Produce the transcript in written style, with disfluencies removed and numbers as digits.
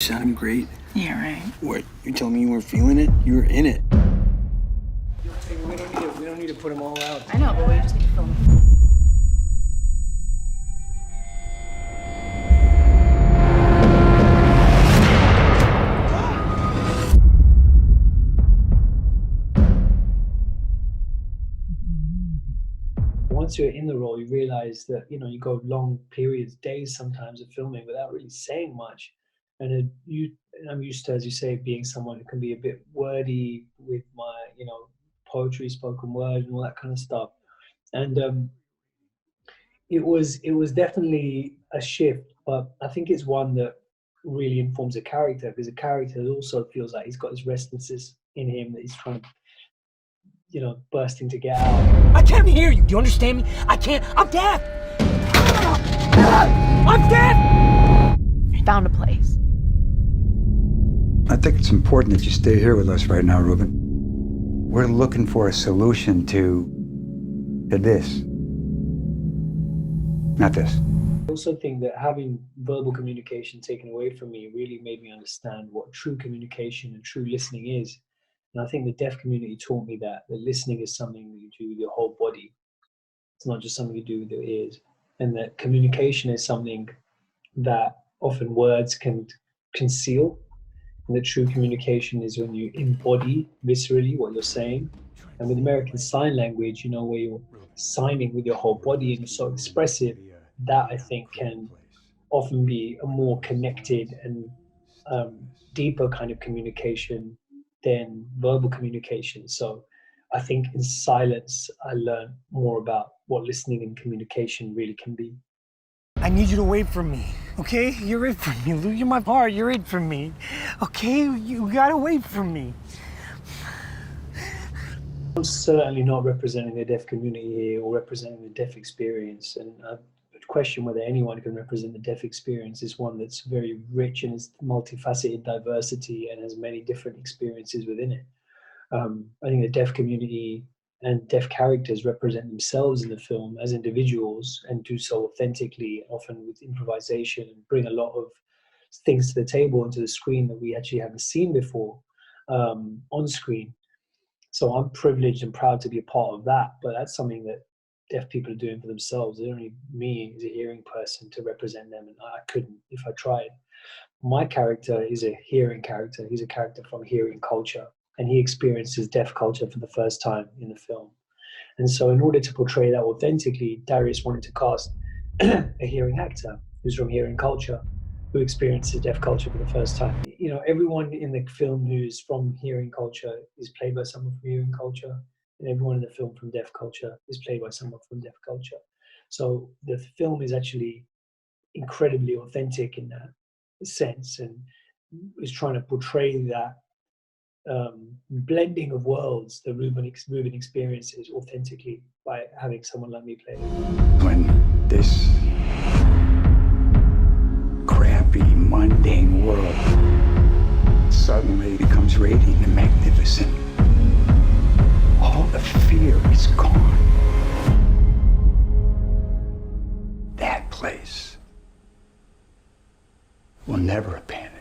Sounding great. Yeah, right. What? You telling me you weren't feeling it? You were in it. We don't need to put them all out. I know, but we just need to film. Once you're in the role, you realize that, you go long periods, days sometimes of filming without really saying much. And I'm used to, as you say, being someone who can be a bit wordy with my, poetry, spoken word, and all that kind of stuff. And it was definitely a shift, but I think it's one that really informs a character, because a character also feels like he's got this restlessness in him that he's trying to, bursting to get out. I can't hear you. Do you understand me? I can't. I'm deaf. I'm deaf. Found a place. I think it's important that you stay here with us right now, Ruben. We're looking for a solution to this. Not this. I also think that having verbal communication taken away from me really made me understand what true communication and true listening is. And I think the deaf community taught me that listening is something that you do with your whole body. It's not just something you do with your ears. And that communication is something that often words can conceal. And the true communication is when you embody viscerally what you're saying. And with American Sign Language, where you're signing with your whole body and you're so expressive, that I think can often be a more connected and deeper kind of communication than verbal communication. So I think in silence, I learned more about what listening and communication really can be. I need you to wait for me, okay? You're it for me, Lou. You're my heart. You're it for me, okay? You gotta wait for me. I'm certainly not representing the deaf community here or representing the deaf experience. And I question whether anyone can represent the deaf experience. Is one that's very rich in its multifaceted diversity and has many different experiences within it. I think the deaf community and deaf characters represent themselves in the film as individuals and do so authentically, often with improvisation, and bring a lot of things to the table and to the screen that we actually haven't seen before on screen. So I'm privileged and proud to be a part of that, but that's something that deaf people are doing for themselves. They don't need me as a hearing person to represent them, and I couldn't if I tried. My character is a hearing character. He's a character from hearing culture, and he experiences deaf culture for the first time in the film. And so in order to portray that authentically, Darius wanted to cast a hearing actor who's from hearing culture, who experiences deaf culture for the first time. Everyone in the film who's from hearing culture is played by someone from hearing culture, and everyone in the film from deaf culture is played by someone from deaf culture. So the film is actually incredibly authentic in that sense, and is trying to portray that blending of worlds that Ruben experiences authentically by having someone like me play it. When this crappy, mundane world suddenly becomes radiant and magnificent, all the fear is gone. That place will never abandon